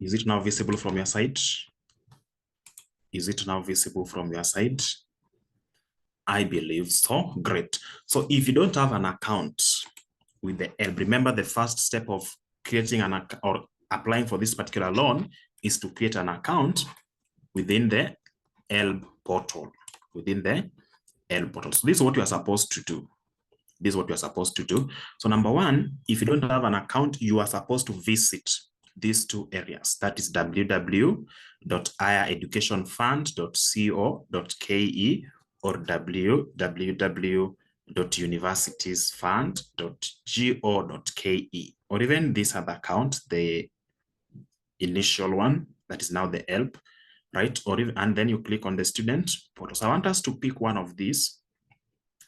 Is it now visible from your side? Is it now visible from your side? I believe so. Great. So if you don't have an account with the HELB, remember the first step of creating an account or applying for this particular loan is to create an account within the HELB portal. Within the HELB portal. So this is what you are supposed to do. This is what you are supposed to do. So number one, if you don't have an account, you are supposed to visit these two areas. That is www.highereducationfund.co.ke or www.universitiesfund.go.ke, or even this other account, the initial one, that is now the HELB, right? Or even, and then you click on the student portal. So I want us to pick one of these.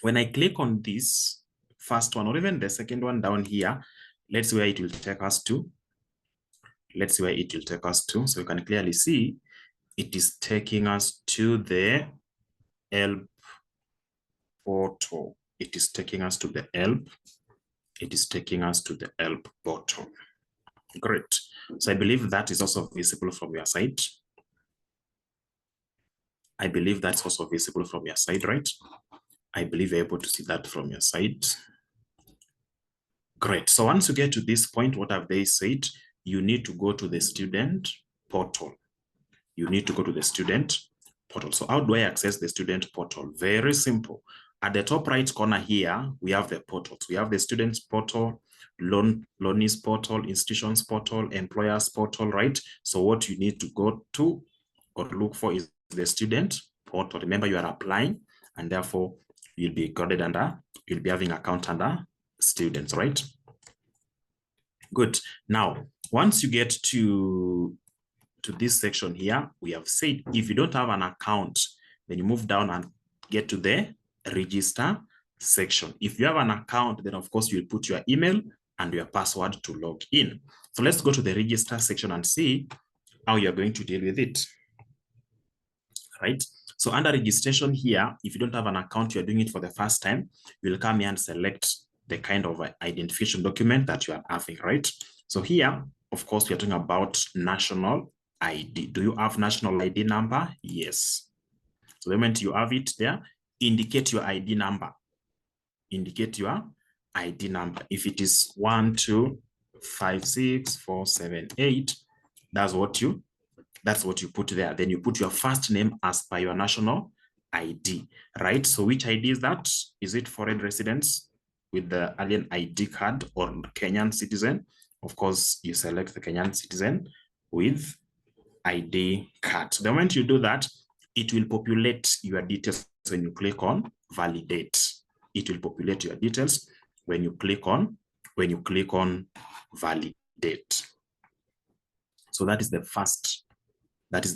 When I click on this first one, or even the second one down here, let's see where it will take us to. Let's see where it will take us to. So you can clearly see it is taking us to the HELB portal. It is taking us to the HELB. It is taking us to the HELB portal. Great. So I believe that is also visible from your side. I believe that's also visible from your side, right? I believe you're able to see that from your side. Great. So once you get to this point, what have they said? You need to go to the student portal. You need to go to the student portal. So how do I access the student portal? Very simple. At the top right corner here, we have the portals. We have the students portal, loanees portal, institutions portal, employers portal, right? So what you need to go to or look for is the student portal. Remember, you are applying, and therefore you'll be graded under, you'll be having account under students, right? Good. Now, once you get to this section here, we have said if you don't have an account, then you move down and get to the register section. If you have an account, then of course you'll put your email and your password to log in. So let's go to the register section and see how you're going to deal with it. Right? So under registration here, if you don't have an account, you're doing it for the first time, you'll come here and select the kind of identification document that you are having, right? So here, of course, we're talking about national ID. Do you have national ID number? Yes. So the moment you have it there, indicate your ID number. Indicate your ID number. If it is 1256478, that's what you put there. Then you put your first name as per your national ID, right? So which ID is that? Is it foreign residents with the alien ID card or Kenyan citizen? Of course, you select the Kenyan citizen with ID card. So the moment you do that, it will populate your details when you click on validate. It will populate your details when you click on validate. So that is the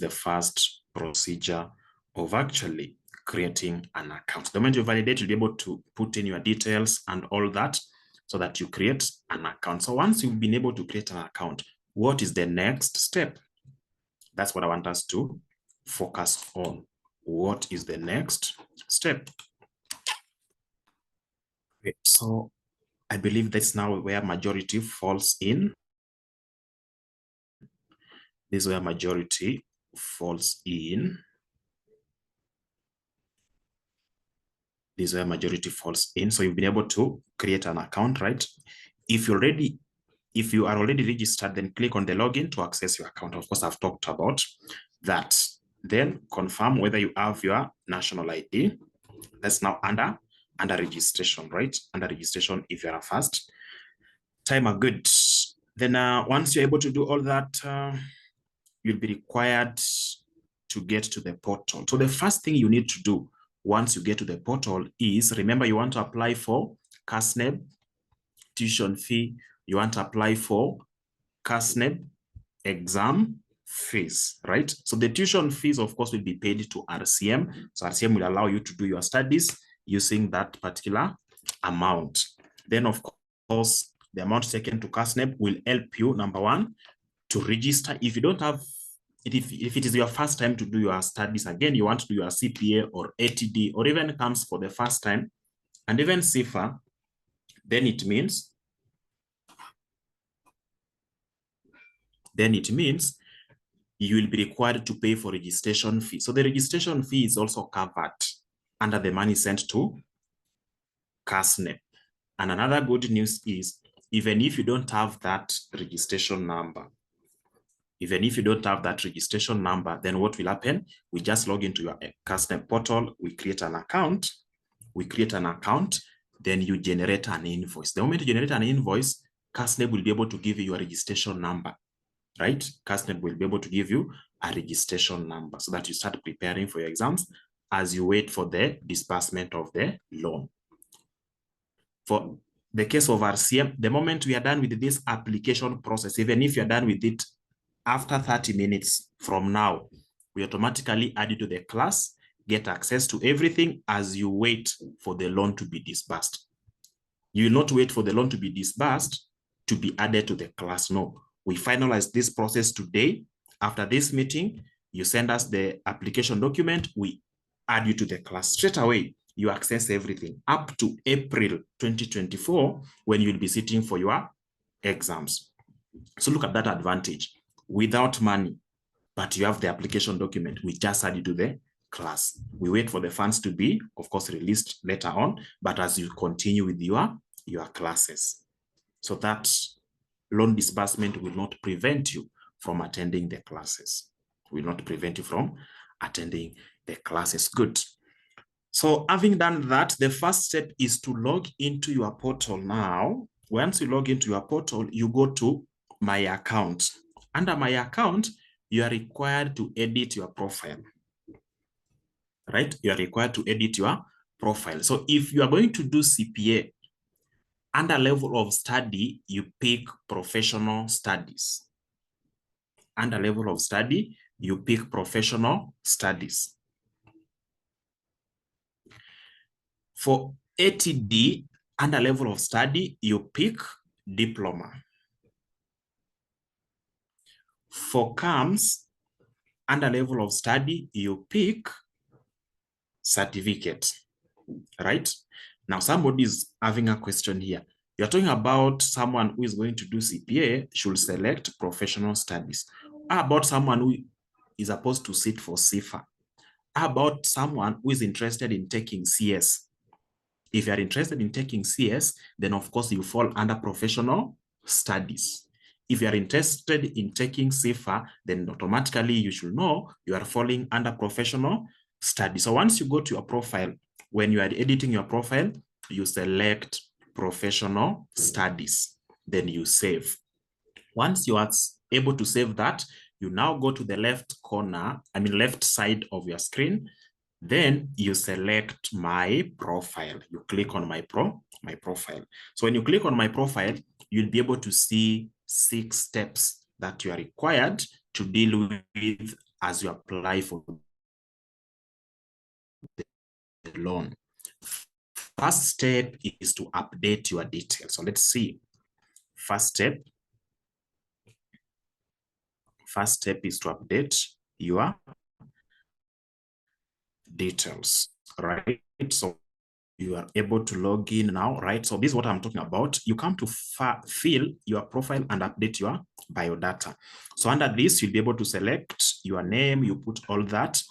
first procedure of actually creating an account. The moment you validate, you'll be able to put in your details and all that so that you create an account. So once you've been able to create an account, what is the next step? That's what I want us to focus on. What is the next step? Okay, so I believe that's now where majority falls in. This is where majority falls in. This is where majority falls in. So you've been able to create an account, right? If you are already registered, then click on the login to access your account. Of course, I've talked about that. Then confirm whether you have your national ID. That's now under registration, right? Under registration, if you're a first timer, good. Then once you're able to do all that, you'll be required to get to the portal. So the first thing you need to do once you get to the portal is, remember, you want to apply for Kasneb tuition fee. You want to apply for Kasneb exam fees, right? So the tuition fees, of course, will be paid to RCM. So RCM will allow you to do your studies using that particular amount. Then, of course, the amount taken to Kasneb will help you, number one, to register. If you don't have, if it is your first time to do your studies, again, you want to do your CPA or ATD, or even comes for the first time, and even CIFA, then it means you will be required to pay for registration fee. So the registration fee is also covered under the money sent to Kasneb. And another good news is, even if you don't have that registration number, then what will happen? We just log into your Kasneb portal, we create an account, then you generate an invoice. The moment you generate an invoice, Kasneb will be able to give you your registration number, right? Kasneb will be able to give you a registration number so that you start preparing for your exams as you wait for the disbursement of the loan. For the case of RCM, the moment we are done with this application process, even if you're done with it after 30 minutes from now, we automatically add it to the class, get access to everything as you wait for the loan to be disbursed. You will not wait for the loan to be disbursed to be added to the class. No, we finalize this process today. After this meeting, you send us the application document, we add you to the class straight away. You access everything up to April 2024 when you'll be sitting for your exams. So look at that advantage. Without money, but you have the application document, we just add you to the class. We wait for the funds to be, of course, released later on, but as you continue with your classes. So that loan disbursement will not prevent you from attending the classes. Will not prevent you from attending the classes. Good. So having done that, the first step is to log into your portal now. Once you log into your portal, you go to My Account. Under My Account, you are required to edit your profile, right? You are required to edit your profile. So if you are going to do CPA, under level of study, you pick professional studies. Under level of study, you pick professional studies. For ATD, under level of study, you pick diploma. For CAMS, under level of study, you pick certificate, right? Now, somebody is having a question here. You're talking about someone who is going to do CPA should select professional studies. How about someone who is supposed to sit for CIFA? How about someone who is interested in taking CS? If you are interested in taking CS, then of course you fall under professional studies. If you are interested in taking CIFA, then automatically you should know you are falling under professional studies. So once you go to your profile, when you are editing your profile, you select professional studies, then you save. Once you are able to save that, you now go to the left side of your screen. Then you select My Profile. You click on My Profile. So when you click on My Profile, you'll be able to see 6 steps that you are required to deal with as you apply for the loan. First step is to update your details. So let's see. First step is to update your details, right? So you are able to log in now, right? So this is what I'm talking about. You come to fill your profile and update your biodata. So under this, you'll be able to select your name, you put all that.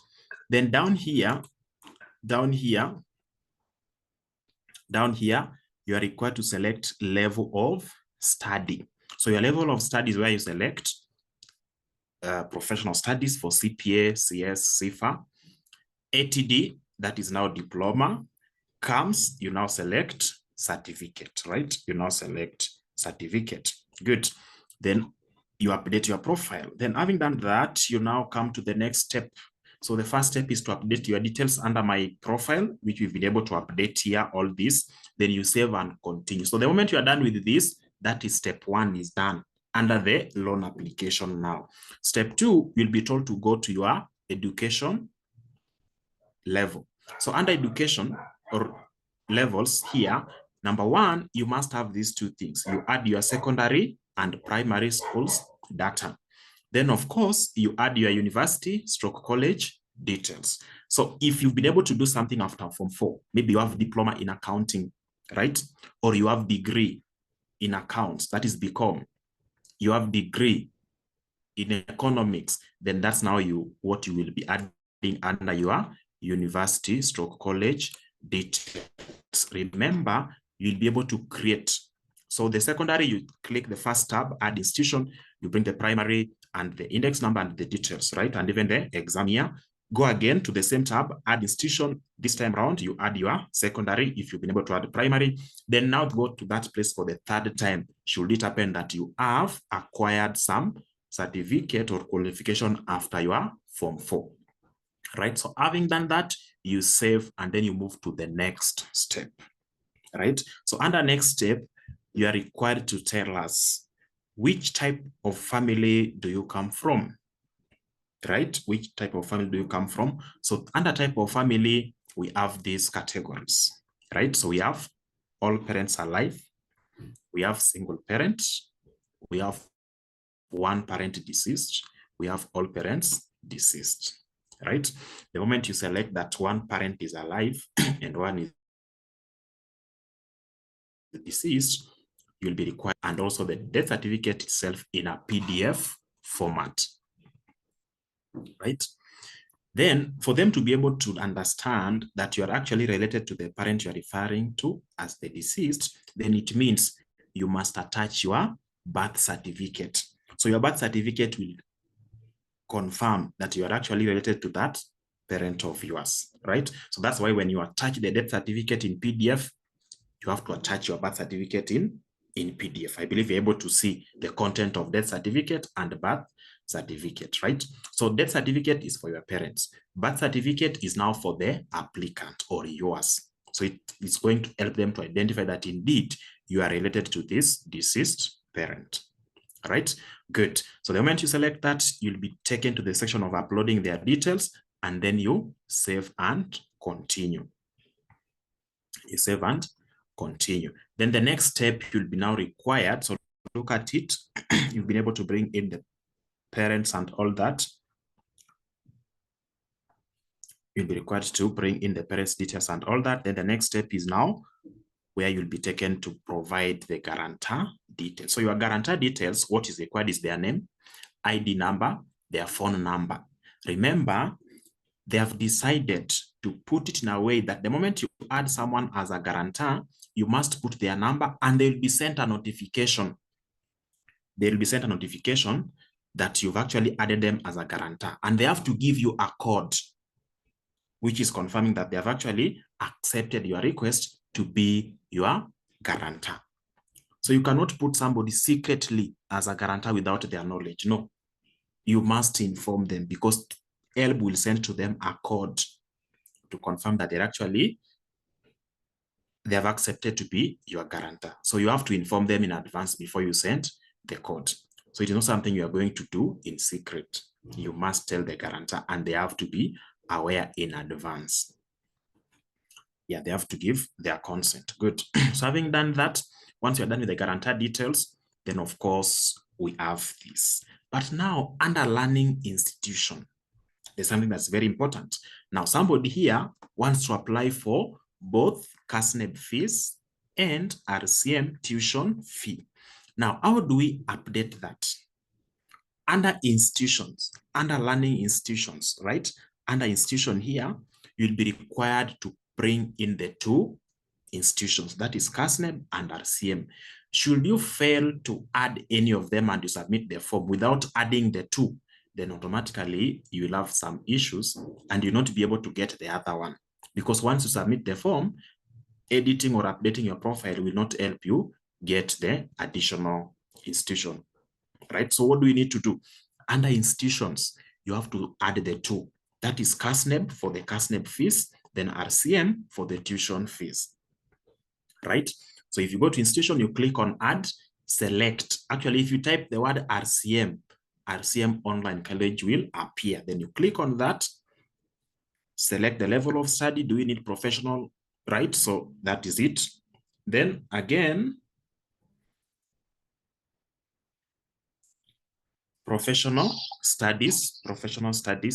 Then down here, you are required to select level of study. So your level of study is where you select professional studies for CPA, CS, CIFA. ATD, that is now diploma. CAMS, you now select certificate, right? You now select certificate. Good. Then you update your profile. Then having done that, you now come to the next step. So the first step is to update your details under My Profile, which we've been able to update here, all this. Then you save and continue. So the moment you are done with this, that is step 1 is done under the loan application now. Step 2, you'll be told to go to your education level. So under education or levels here, number 1, you must have these 2 things. You add your secondary and primary schools data. Then, of course, you add your university/college details. So if you've been able to do something after Form 4, maybe you have diploma in accounting, right? Or you have degree in accounts, that is BCom. You have degree in economics, then that's now what you will be adding under your university stroke college details. Remember, you'll be able to create. So the secondary, you click the first tab, add institution, you bring the primary and the index number and the details, right? And even the exam year. Go again to the same tab, add institution. This time around, you add your secondary if you've been able to add primary. Then now go to that place for the third time. Should it happen that you have acquired some certificate or qualification after your Form 4, right? So having done that, you save and then you move to the next step, right? So under next step, you are required to tell us which type of family do you come from, right? Which type of family do you come from? So under type of family, we have these categories, right? So we have all parents alive, we have single parents, we have one parent deceased, we have all parents deceased, right? The moment you select that one parent is alive and one is deceased, you'll be required, and also the death certificate itself in a PDF format, right? Then for them to be able to understand that you are actually related to the parent you are referring to as the deceased, then it means you must attach your birth certificate. So your birth certificate will confirm that you are actually related to that parent of yours, right? So that's why when you attach the death certificate in PDF, you have to attach your birth certificate in PDF. I believe you're able to see the content of death certificate and birth certificate, right? So death certificate is for your parents. Birth certificate is now for the applicant or yours. So it's going to help them to identify that indeed you are related to this deceased parent. All right, good. So the moment you select that, you'll be taken to the section of uploading their details, and then you save and continue. You save and continue. Then the next step you'll be now required. So look at it. You've been able to bring in the parents and all that. You'll be required to bring in the parents' details and all that. Then the next step is now where you'll be taken to provide the guarantor details. So your guarantor details, what is required is their name, ID number, their phone number. Remember, they have decided to put it in a way that the moment you add someone as a guarantor, you must put their number and they'll be sent a notification. They'll be sent a notification that you've actually added them as a guarantor, and they have to give you a code, which is confirming that they have actually accepted your request to be your guarantor. So you cannot put somebody secretly as a guarantor without their knowledge. No, you must inform them, because Helb will send to them a code to confirm that they have accepted to be your guarantor. So you have to inform them in advance before you send the code. So it is not something you are going to do in secret. You must tell the guarantor, and they have to be aware in advance. Yeah, they have to give their consent. Good. So having done that, once you're done with the guarantor details, then of course we have this. But now under learning institution, there's something that's very important. Now somebody here wants to apply for both Kasneb fees and RCM tuition fee. Now, how do we update that? Under institutions, under learning institutions, right? Under institution here, you'll be required to bring in the two institutions, that is Kasneb and RCM. Should you fail to add any of them and you submit the form without adding the two, then automatically you will have some issues and you'll not be able to get the other one. Because once you submit the form, editing or updating your profile will not help you get the additional institution, right? So what do we need to do? Under institutions, you have to add the two. That is Kasneb for the Kasneb fees, then RCM for the tuition fees, right? So if you go to institution, you click on add, select. Actually, if you type the word RCM online college will appear. Then you click on that, select the level of study. Do we need professional, right? So that is it. Then again, professional studies.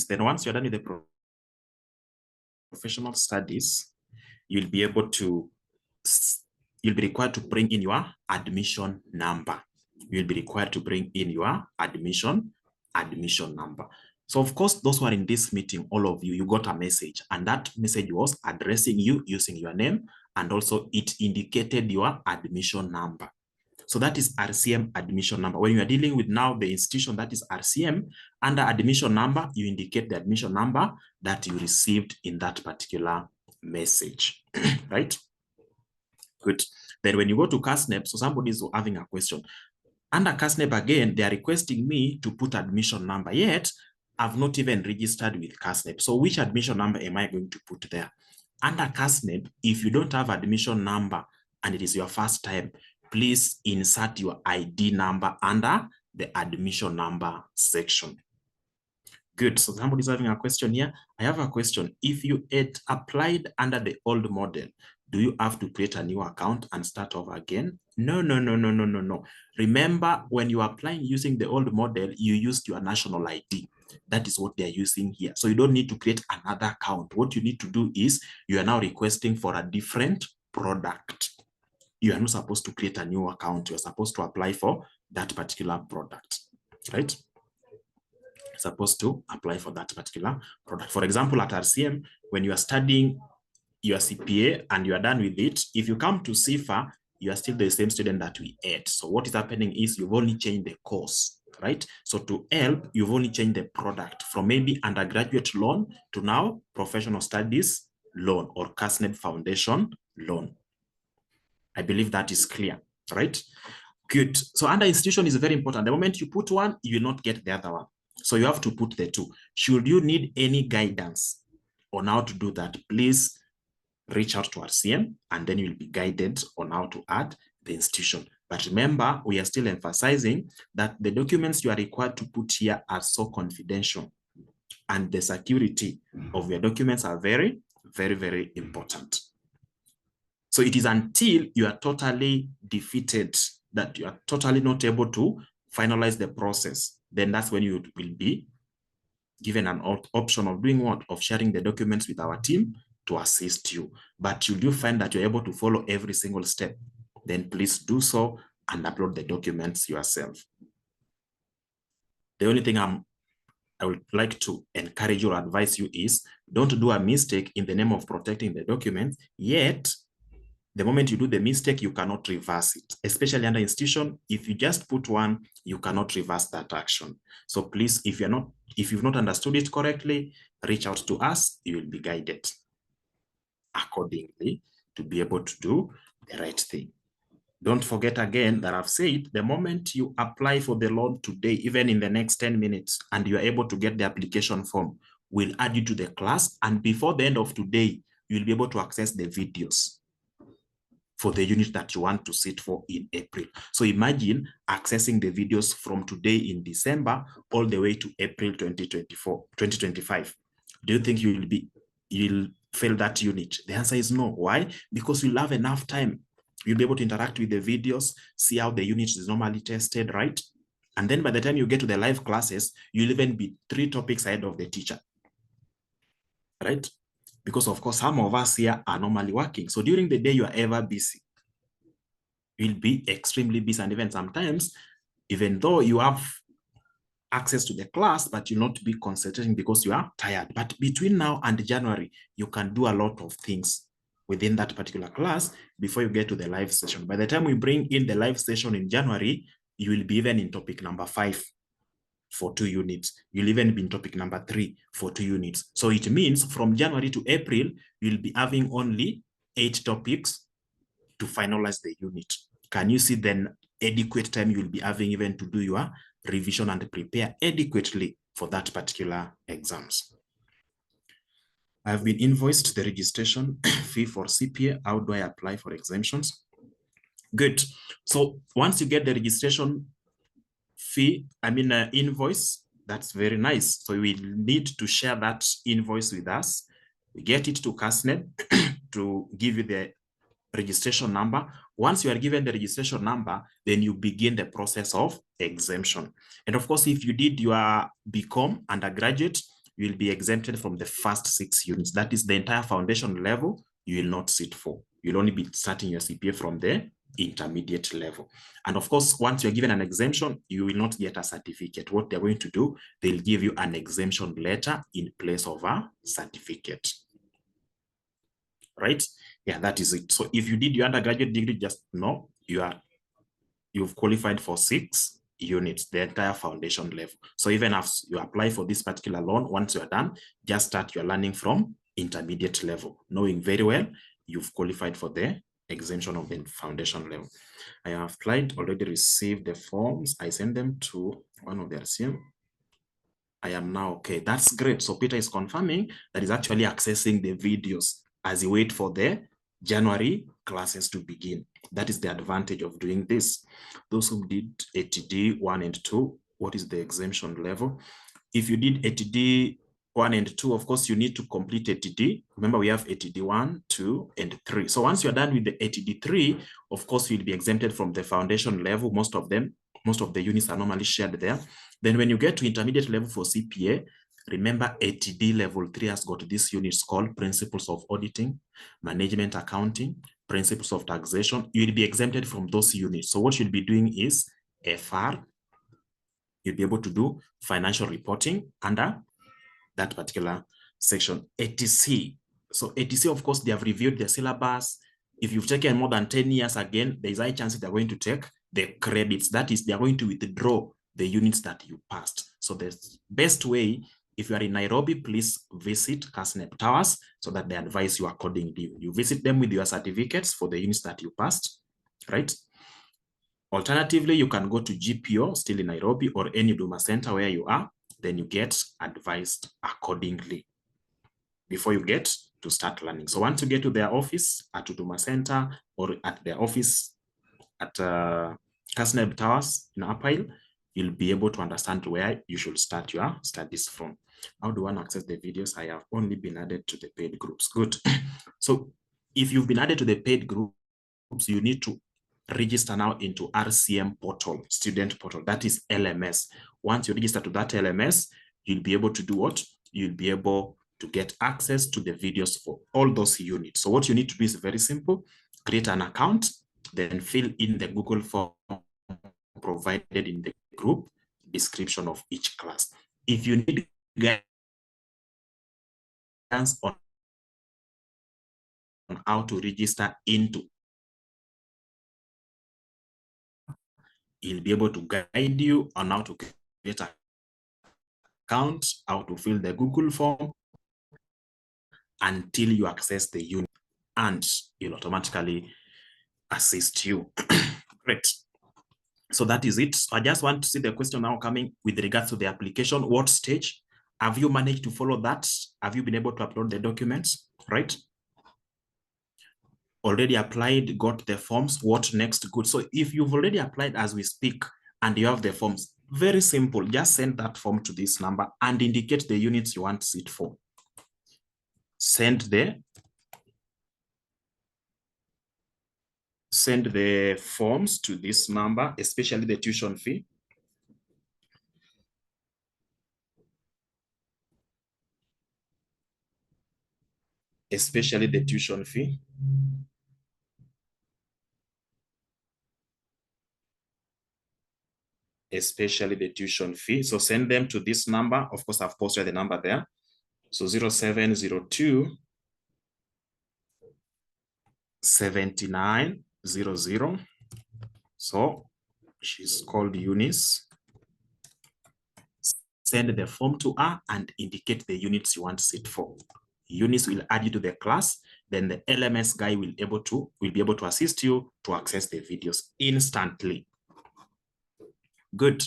Then once you're done with the professional studies, you'll be required to bring in your admission number. You'll be required to bring in your admission admission number. So of course, those who are in this meeting, all of you, you got a message, and that message was addressing you using your name, and also it indicated your admission number. So that is RCM admission number. When you are dealing with now the institution that is RCM, under admission number, you indicate the admission number that you received in that particular message, right? Good. Then when you go to Kasneb, so somebody is having a question. Under Kasneb again, they are requesting me to put admission number, yet I've not even registered with Kasneb. So which admission number am I going to put there? Under Kasneb, if you don't have admission number and it is your first time, please insert your ID number under the admission number section. Good. So somebody's having a question here. I have a question. If you had applied under the old model, do you have to create a new account and start over again? No. Remember, when you are applying using the old model, you used your national ID. That is what they are using here. So you don't need to create another account. What you need to do is you are now requesting for a different product. You are not supposed to create a new account. You are supposed to apply for that particular product, right? Supposed to apply for that particular product. For example, at RCM, when you are studying your CPA and you are done with it, if you come to CIFA, you are still the same student that we had. So what is happening is you've only changed the course, right? So to help, you've only changed the product from maybe undergraduate loan to now professional studies loan or Kasneb Foundation loan. I believe that is clear, right? Good. So under institution is very important. The moment you put one, you will not get the other one. So you have to put the two. Should you need any guidance on how to do that, please reach out to RCM and then you'll be guided on how to add the institution. But remember, we are still emphasizing that the documents you are required to put here are so confidential, and the security of your documents are very, very, very important. So it is until you are totally defeated, that you are totally not able to finalize the process, then that's when you will be given an option of doing what? Of sharing the documents with our team to assist you. But you do find that you're able to follow every single step, then please do so and upload the documents yourself. The only thing I would like to encourage you or advise you is don't do a mistake in the name of protecting the documents, yet the moment you do the mistake, you cannot reverse it. Especially under institution, if you just put one, you cannot reverse that action. So please, if you've not understood it correctly, reach out to us. You will be guided accordingly to be able to do the right thing. Don't forget again that I've said the moment you apply for the loan today, even in the next 10 minutes, and you are able to get the application form, we'll add you to the class. And before the end of today, you'll be able to access the videos for the unit that you want to sit for in April. So imagine accessing the videos from today in December all the way to April 2025. Do you think you'll fail that unit? The answer is no. Why? Because you'll have enough time. You'll be able to interact with the videos, see how the unit is normally tested, right? And then by the time you get to the live classes, you'll even be 3 topics ahead of the teacher, right? Because of course, some of us here are normally working. So during the day, you are ever busy. You'll be extremely busy. And even sometimes, even though you have access to the class, but you'll not be concentrating because you are tired. But between now and January, you can do a lot of things within that particular class before you get to the live session. By the time we bring in the live session in January, you will be even in topic number 5 for 2 units. You'll even be in topic number 3 for 2 units. So it means from January to April, you'll be having only 8 topics to finalize the unit. Can you see then adequate time you'll be having even to do your revision and prepare adequately for that particular exams? I've been invoiced the registration fee for CPA. How do I apply for exemptions? Good. So once you get the registration fee, invoice, that's very nice. So we need to share that invoice with us. We get it to Kasneb to give you the registration number. Once you are given the registration number, then you begin the process of exemption. And of course, if you did your BCom undergraduate, you will be exempted from the first 6 units. That is the entire foundation level you will not sit for. You'll only be starting your CPA from the intermediate level. And of course, once you're given an exemption, you will not get a certificate. What they're going to do, they'll give you an exemption letter in place of a certificate. Right? Yeah, that is it. So if you did your undergraduate degree, just know you've qualified for 6 units, the entire foundation level. So even as you apply for this particular loan, once you're done, just start your learning from intermediate level, knowing very well you've qualified for the exemption of the foundation level. I have applied, already received the forms. I sent them to one of the RCM. I am now okay. That's great. So Peter is confirming that he's actually accessing the videos as he waits for the January classes to begin. That is the advantage of doing this. Those who did ATD 1 and 2, what is the exemption level? If you did ATD 1 and 2, of course, you need to complete ATD. Remember, we have ATD 1, 2, and 3. So once you're done with the ATD 3, of course, you'll be exempted from the foundation level. Most of the units are normally shared there. Then when you get to intermediate level for CPA, remember ATD level 3 has got these units called principles of auditing, management accounting, principles of taxation. You'll be exempted from those units. So what you'll be doing is FR. You'll be able to do financial reporting under that particular section. ATC. So ATC, of course, they have reviewed the syllabus. If you've taken more than 10 years, again, there's a high chance they're going to take the credits. That is, they're going to withdraw the units that you passed. So the best way, if you are in Nairobi, please visit Kasneb Towers so that they advise you accordingly. You visit them with your certificates for the units that you passed, right? Alternatively, you can go to GPO, still in Nairobi, or any Huduma Center where you are. Then you get advised accordingly before you get to start learning. So once you get to their office at Huduma Center or at their office at Kasneb Towers in Uphill, you'll be able to understand where you should start your studies from. How do one access the videos? I have only been added to the paid groups. Good. So if you've been added to the paid groups, you need to register now into RCM portal, student portal. That is LMS. Once you register to that LMS, you'll be able to do what? You'll be able to get access to the videos for all those units. So what you need to do is very simple. Create an account, then fill in the Google form provided in the group description of each class. If you need guidance on how to register into, he'll be able to guide you on how to create an account, how to fill the Google form until you access the unit, and he'll automatically assist you. Great. So that is it. I just want to see the question now coming with regards to the application. What stage? Have you managed to follow that? Have you been able to upload the documents, right? Already applied, got the forms. What next? Good. So if you've already applied as we speak and you have the forms, very simple. Just send that form to this number and indicate the units you want it for. Send the forms to this number, especially the tuition fee. Especially the tuition fee. Especially the tuition fee. So send them to this number. Of course, I've posted the number there. So 0702 7900. So she's called Eunice. Send the form to her and indicate the units you want to sit for. Eunice will add you to the class. Then the LMS guy will be able to assist you to access the videos instantly. Good.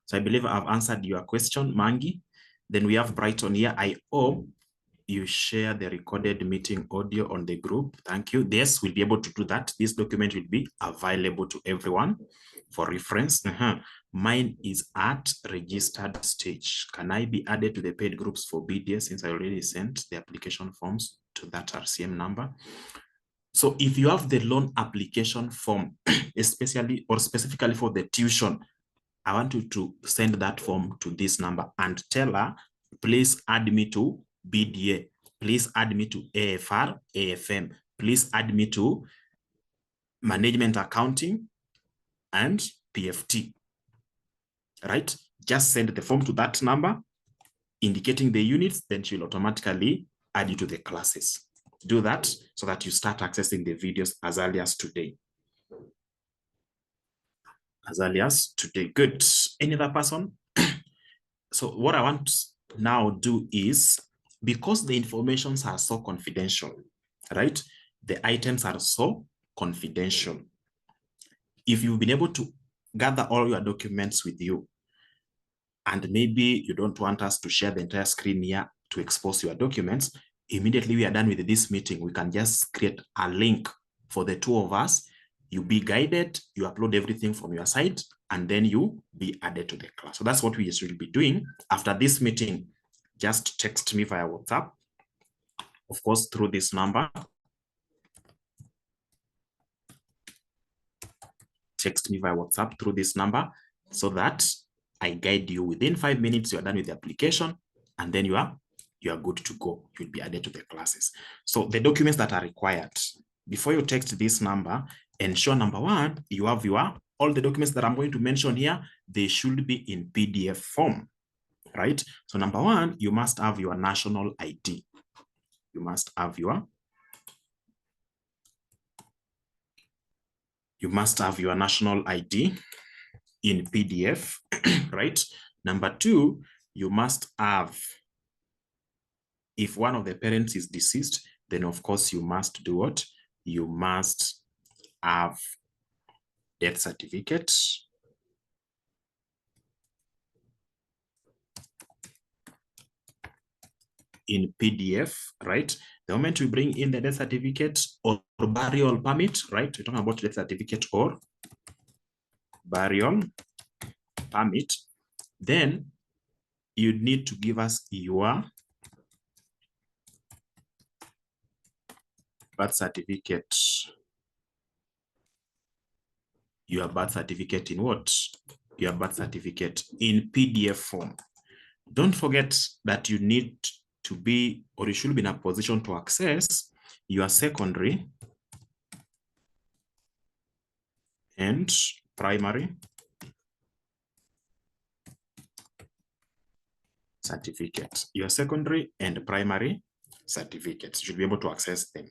So I believe I've answered your question, Mangi. Then we have Brighton here. I hope you share the recorded meeting audio on the group. Thank you. Yes, we'll be able to do that. This document will be available to everyone for reference. Mine is at registered stage. Can I be added to the paid groups for BDS since I already sent the application forms to that RCM number? So if you have the loan application form, especially or specifically for the tuition, I want you to send that form to this number and tell her, please add me to BDA. Please add me to AFR, AFM. Please add me to management accounting, and PFT, right? Just send the form to that number, indicating the units, then she'll automatically add you to the classes. Do that so that you start accessing the videos as early as today. As early as today. Good. Any other person? So what I want to now do is, because the informations are so confidential, right? The items are so confidential. If you've been able to gather all your documents with you, and maybe you don't want us to share the entire screen here to expose your documents, immediately we are done with this meeting, we can just create a link for the two of us. You be guided, you upload everything from your side, and then you be added to the class. So that's what we should be doing. After this meeting, just text me via WhatsApp, of course, through this number. Text me via WhatsApp through this number so that I guide you. Within 5 minutes, you're done with the application, and then you are good to go. You'll be added to the classes. So the documents that are required, before you text this number, ensure number one, you have all the documents that I'm going to mention here, they should be in PDF form, right? So number one, you must have your national ID. You must have your national ID in PDF, right? Number two, you must have, if one of the parents is deceased, then of course you must do what? You must have death certificate. In PDF, right? The moment we bring in the death certificate or burial permit, right? We're talking about death certificate or burial permit, then you need to give us your birth certificate. Your birth certificate in what? Your birth certificate in PDF form. Don't forget that you need to be, or you should be in a position to access your secondary and primary certificate. Your secondary and primary certificates, you should be able to access them,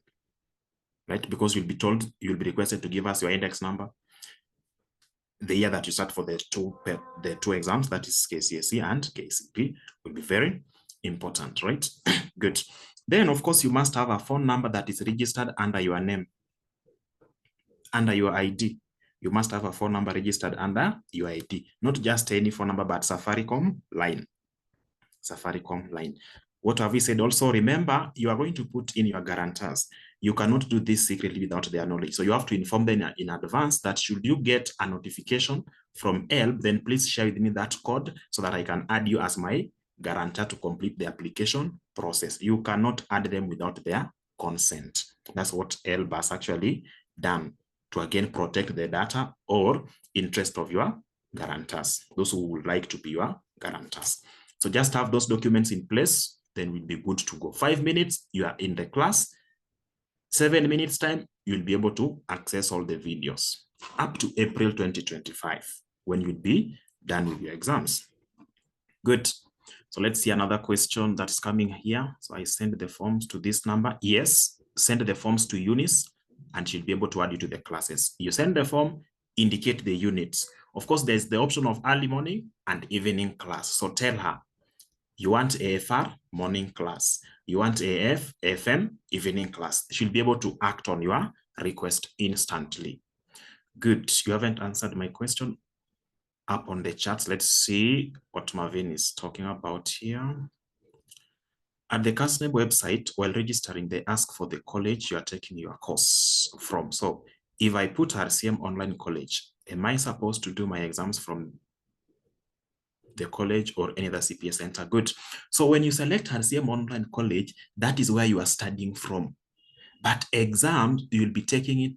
right? Because you'll be requested to give us your index number, the year that you start for the two exams, that is KCSE and KCP, will be very important, right? Good. Then, of course, you must have a phone number that is registered under your name, under your ID. You must have a phone number registered under your ID, not just any phone number, but Safaricom line. Safaricom line. What have we said? Also, remember, you are going to put in your guarantors. You cannot do this secretly without their knowledge. So you have to inform them in advance that should you get a notification from HELB, then please share with me that code so that I can add you as my guarantor to complete the application process. You cannot add them without their consent. That's what HELB has actually done to again protect the data or interest of your guarantors, those who would like to be your guarantors. So just have those documents in place, then we'll be good to go. 5 minutes, you are in the class. 7 minutes time, you'll be able to access all the videos up to April 2025, when you'll be done with your exams. Good. So let's see another question that is coming here. So I send the forms to this number. Yes, send the forms to Eunice, and she'll be able to add you to the classes. You send the form, indicate the units. Of course, there's the option of early morning and evening class. So tell her, you want AFR, morning class. You want AF, FM, evening class. She'll be able to act on your request instantly. Good. You haven't answered my question up on the chat. Let's see what Marvin is talking about here. At the Kasneb website, while registering, they ask for the college you are taking your course from. So if I put RCM Online College, am I supposed to do my exams from the college or any other CPS center? Good. So when you select RCM Online College, that is where you are studying from. But exams, you'll be taking it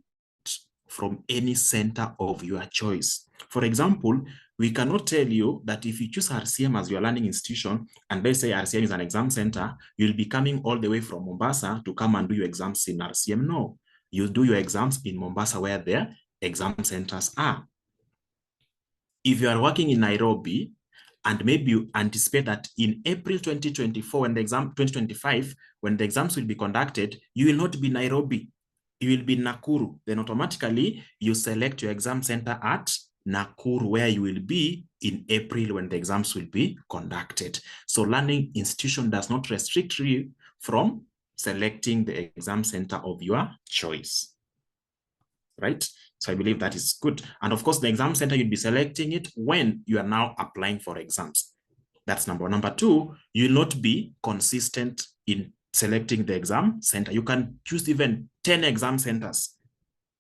from any center of your choice. For example, we cannot tell you that if you choose RCM as your learning institution, and they say RCM is an exam center, you'll be coming all the way from Mombasa to come and do your exams in RCM. No, You do your exams in Mombasa where their exam centers are. If you are working in Nairobi, and maybe you anticipate that in April 2024, when the exam 2025, when the exams will be conducted, you will not be Nairobi. You will be Nakuru. Then automatically you select your exam center at Nakuru, where you will be in April when the exams will be conducted. So learning institution does not restrict you from selecting the exam center of your choice, right? So I believe that is good. And of course, the exam center, you'll be selecting it when you are now applying for exams. That's number one. Number two, you will not be consistent in selecting the exam center. You can choose even 10 exam centers.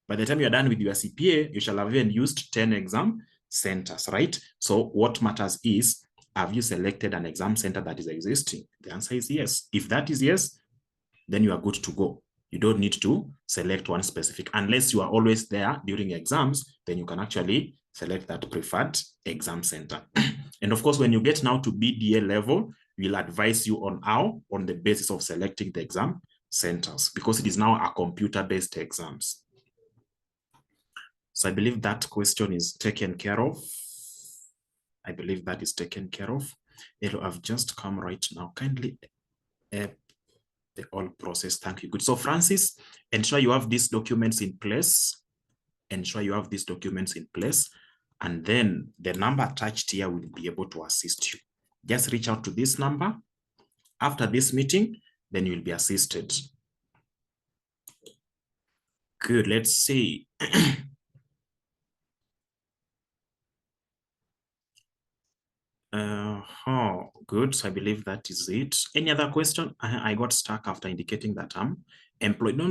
By the time you're done with your CPA, you shall have even used 10 exam centers, right? So what matters is, have you selected an exam center that is existing? The answer is yes. If that is yes, then you are good to go. You don't need to select one specific, unless you are always there during exams, then you can actually select that preferred exam center. And of course, when you get now to BDA level, we'll advise you on how, on the basis of selecting the exam centers, because it is now a computer-based exams. So I believe that question is taken care of. I believe that is taken care of. It'll have just come right now. Kindly the whole process. Thank you. Good. So Francis, ensure you have these documents in place. Ensure you have these documents in place. And then the number attached here will be able to assist you. Just reach out to this number. After this meeting, then you'll be assisted. Good. Let's see. Good. So I believe that is it. Any other question? I got stuck after indicating that I'm employed. No,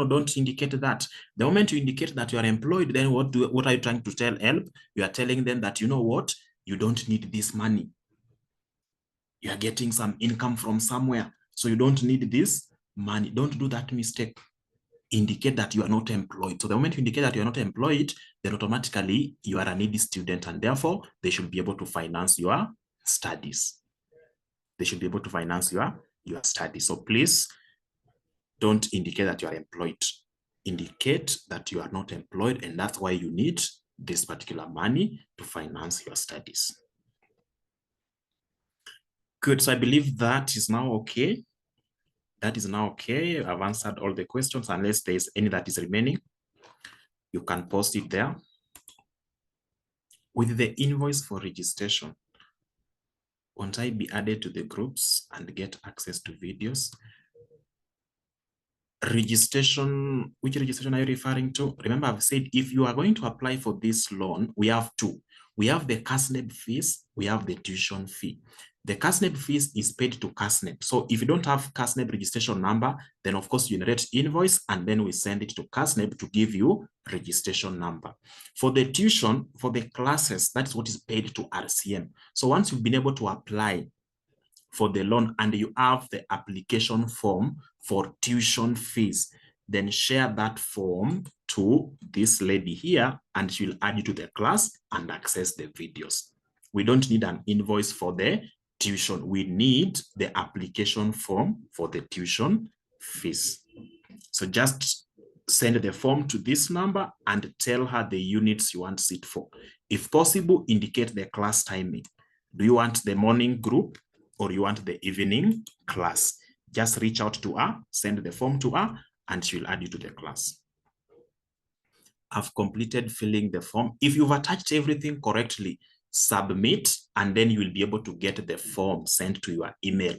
don't indicate that. The moment you indicate that you are employed, then what are you trying to tell HELB? You are telling them that, you know what, you don't need this money. You are getting some income from somewhere, so you don't need this money. Don't do that mistake. Indicate that you are not employed. So the moment you indicate that you are not employed, then automatically you are a needy student, and therefore they should be able to finance your studies. They should be able to finance your studies. So please don't indicate that you are employed. Indicate that you are not employed, and that's why you need this particular money to finance your studies. Good. So I believe that is now okay. That is now okay. I've answered all the questions. Unless there's any that is remaining, you can post it there. With the invoice for registration, won't I be added to the groups and get access to videos? Registration, which registration are you referring to? Remember, I've said if you are going to apply for this loan, we have two. We have the Kasneb fees, we have the tuition fee. The Kasneb fees is paid to Kasneb. So if you don't have Kasneb registration number, then of course you generate invoice and then we send it to Kasneb to give you registration number. For the tuition, for the classes, that's what is paid to RCM. So once you've been able to apply for the loan and you have the application form for tuition fees, then share that form to this lady here and she'll add you to the class and access the videos. We don't need an invoice for the tuition. We need the application form for the tuition fees. So just send the form to this number and tell her the units you want it for. If possible, indicate the class timing. Do you want the morning group or you want the evening class? Just reach out to her, send the form to her, and she'll add you to the class. I've completed filling the form. If you've attached everything correctly, submit, and then you will be able to get the form sent to your email.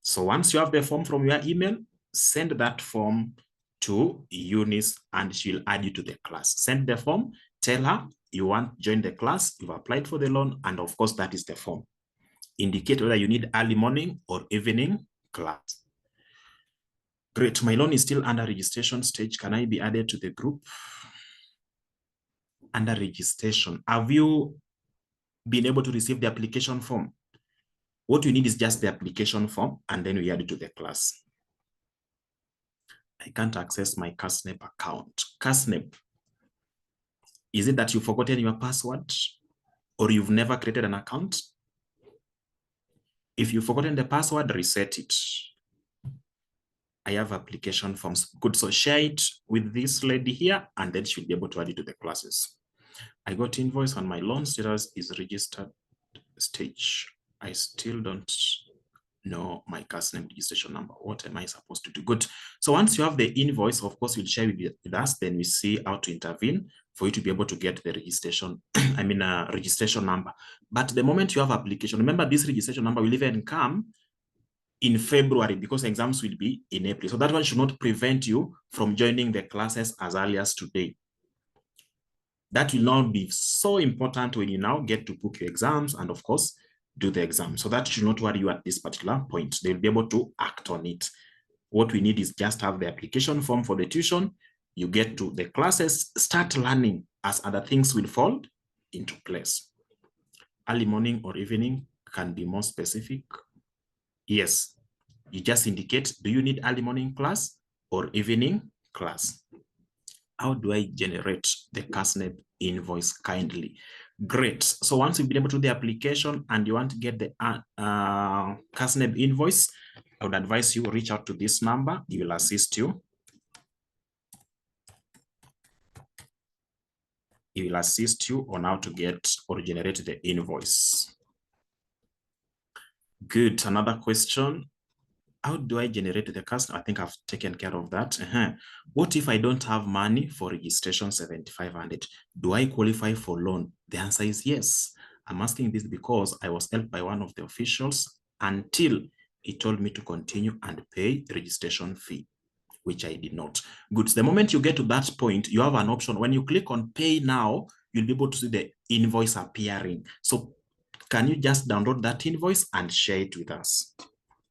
So once you have the form from your email, send that form to Eunice and she'll add you to the class. Send the form, tell her you want to join the class, you've applied for the loan, and of course that is the form. Indicate whether you need early morning or evening class. Great, my loan is still under registration stage. Can I be added to the group? Under registration, have you been able to receive the application form? What you need is just the application form, and then we add it to the class. I can't access my Kasneb account. Kasneb, is it that you've forgotten your password or you've never created an account? If you've forgotten the password, reset it. I have application forms. Good, so share it with this lady here, and then she'll be able to add it to the classes. I got invoice on my loan status is registered stage. I still don't know my Kasneb registration number. What am I supposed to do? Good. So once you have the invoice, of course, you'll share with us. Then we see how to intervene for you to be able to get the registration, registration number. But the moment you have application, remember this registration number will even come in February because exams will be in April. So that one should not prevent you from joining the classes as early as today. That will now be so important when you now get to book your exams and, of course, do the exam. So that should not worry you at this particular point. They'll be able to act on it. What we need is just have the application form for the tuition. You get to the classes, start learning as other things will fall into place. Early morning or evening can be more specific. Yes, you just indicate, do you need early morning class or evening class? How do I generate the Kasneb invoice kindly? Great. So once you've been able to do the application and you want to get the Kasneb invoice, I would advise you reach out to this number. He will assist you. He will assist you on how to get or generate the invoice. Good. Another question. How do I generate the Kasneb? I think I've taken care of that. What if I don't have money for registration 7,500? Do I qualify for loan? The answer is yes. I'm asking this because I was helped by one of the officials until he told me to continue and pay the registration fee, which I did not. Good. The moment you get to that point, you have an option. When you click on pay now, you'll be able to see the invoice appearing. So can you just download that invoice and share it with us?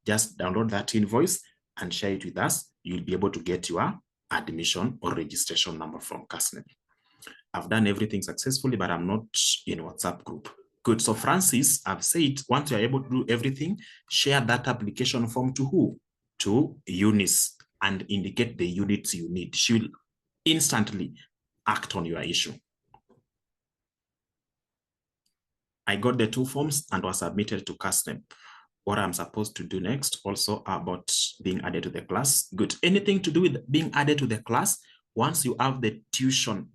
Just download that invoice and share it with us. You'll be able to get your admission or registration number from Kasneb. I've done everything successfully, but I'm not in WhatsApp group. Good. So Francis, I've said, once you're able to do everything, share that application form to who? To Eunice, and indicate the units you need. She will instantly act on your issue. I got the 2 forms and was submitted to Kasneb. What I'm supposed to do next, also about being added to the class. Good. Anything to do with being added to the class, once you have the tuition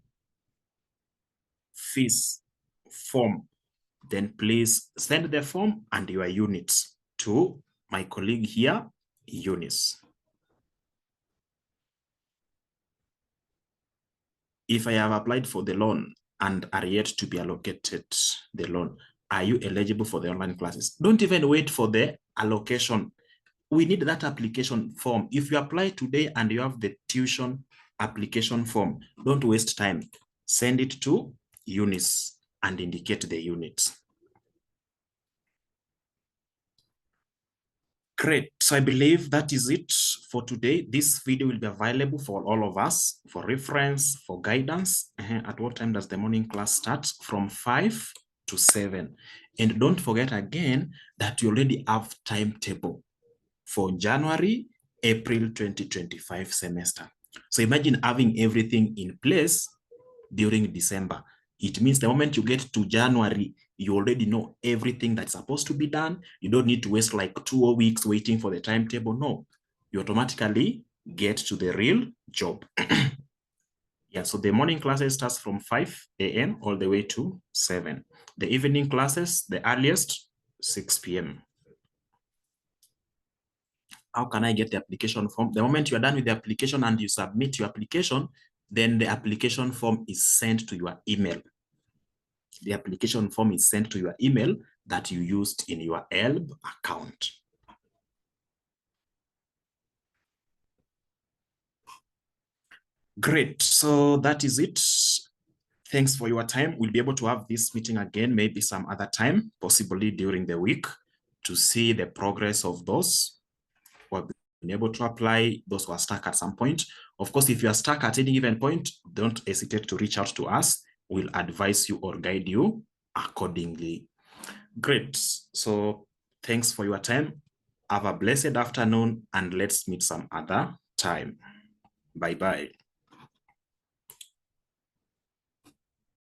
fees form, then please send the form and your units to my colleague here, Eunice. If I have applied for the loan and are yet to be allocated the loan, are you eligible for the online classes? Don't even wait for the allocation. We need that application form. If you apply today and you have the tuition application form, don't waste time. Send it to Eunice and indicate the units. Great. So I believe that is it for today. This video will be available for all of us for reference, for guidance. At what time does the morning class start? From 5 to 7. And don't forget again that you already have timetable for January, April 2025 semester. So imagine having everything in place during December. It means the moment you get to January, you already know everything that's supposed to be done. You don't need to waste like 2 weeks waiting for the timetable. No, you automatically get to the real job. Yeah, so the morning classes starts from 5 a.m. all the way to 7. The evening classes, the earliest, 6 p.m. How can I get the application form? The moment you're done with the application and you submit your application, then the application form is sent to your email. The application form is sent to your email that you used in your Helb account. Great. So that is it. Thanks for your time. We'll be able to have this meeting again, maybe some other time, possibly during the week, to see the progress of those who have been able to apply, those who are stuck at some point. Of course, if you are stuck at any given point, don't hesitate to reach out to us. We'll advise you or guide you accordingly. Great. So thanks for your time. Have a blessed afternoon and let's meet some other time. Bye-bye.